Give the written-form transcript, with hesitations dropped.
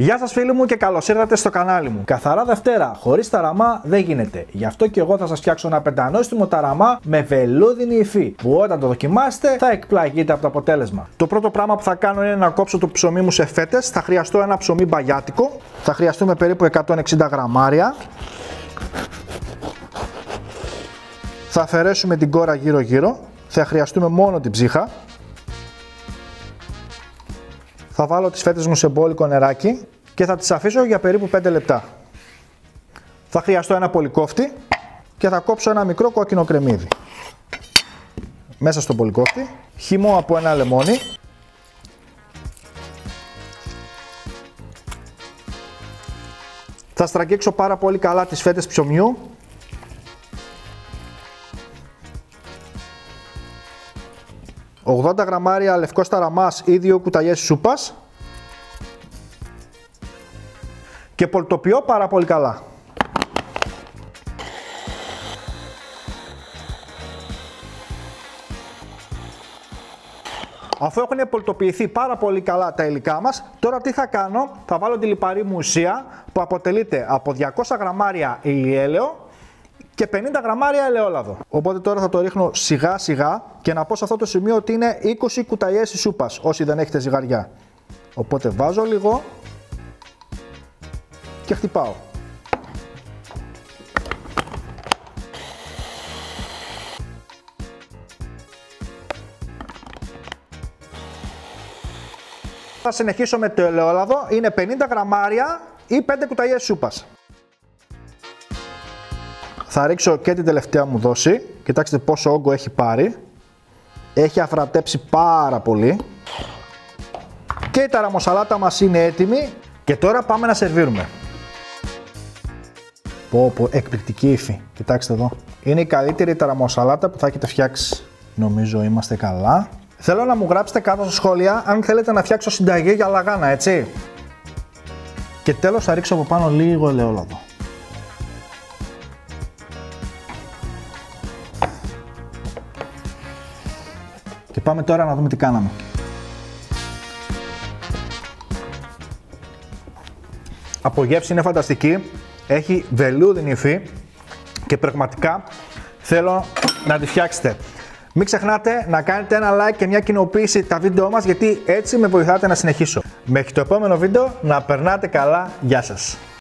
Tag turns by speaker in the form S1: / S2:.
S1: Γεια σας φίλοι μου και καλώς ήρθατε στο κανάλι μου. Καθαρά Δευτέρα, χωρίς ταραμά δεν γίνεται. Γι' αυτό και εγώ θα σας φτιάξω ένα πεντανόστιμο ταραμά με βελούδινη υφή, που όταν το δοκιμάσετε θα εκπλαγείτε από το αποτέλεσμα. Το πρώτο πράγμα που θα κάνω είναι να κόψω το ψωμί μου σε φέτες. Θα χρειαστώ ένα ψωμί μπαγιάτικο. Θα χρειαστούμε περίπου 160 γραμμάρια. Θα αφαιρέσουμε την κόρα γύρω-γύρω. Θα χρειαστούμε μόνο την ψύχα. Θα βάλω τις φέτες μου σε μπόλικο νεράκι και θα τις αφήσω για περίπου 5 λεπτά. Θα χρειαστώ ένα πολυκόφτη και θα κόψω ένα μικρό κόκκινο κρεμμύδι. Μέσα στο πολυκόφτη, χυμό από ένα λεμόνι. Θα στραγγίξω πάρα πολύ καλά τις φέτες ψωμιού. ...80 γραμμάρια λευκός ταραμάς ή 2 κουταλιές σούπας και πολτοποιώ πάρα πολύ καλά. Αφού έχουν πολτοποιηθεί πάρα πολύ καλά τα υλικά μας, τώρα τι θα κάνω? Θα βάλω τη λιπαρή μου ουσία που αποτελείται από 200 γραμμάρια ηλιέλαιο και 50 γραμμάρια ελαιόλαδο. Οπότε τώρα θα το ρίχνω σιγά σιγά και να πω σε αυτό το σημείο ότι είναι 20 κουταλιές σούπας όσοι δεν έχετε ζυγαριά. Οπότε βάζω λίγο και χτυπάω. Θα συνεχίσω με το ελαιόλαδο, είναι 50 γραμμάρια ή 5 κουταλιές σούπας. Θα ρίξω και την τελευταία μου δόση. Κοιτάξτε πόσο όγκο έχει πάρει. Έχει αφρατέψει πάρα πολύ. Και η ταραμοσαλάτα μας είναι έτοιμη. Και τώρα πάμε να σερβίρουμε. Πω, εκπληκτική υφή. Κοιτάξτε εδώ. Είναι η καλύτερη ταραμοσαλάτα που θα έχετε φτιάξει. Νομίζω είμαστε καλά. Θέλω να μου γράψετε κάτω στα σχόλια αν θέλετε να φτιάξω συνταγή για λαγάνα, έτσι. Και τέλος θα ρίξω από πάνω λίγο ελαιόλαδο. Και πάμε τώρα να δούμε τι κάναμε. Από γεύση είναι φανταστική, έχει βελούδινη υφή και πραγματικά θέλω να τη φτιάξετε. Μην ξεχνάτε να κάνετε ένα like και μια κοινοποίηση τα βίντεο μας, γιατί έτσι με βοηθάτε να συνεχίσω. Μέχρι το επόμενο βίντεο, να περνάτε καλά, γεια σας.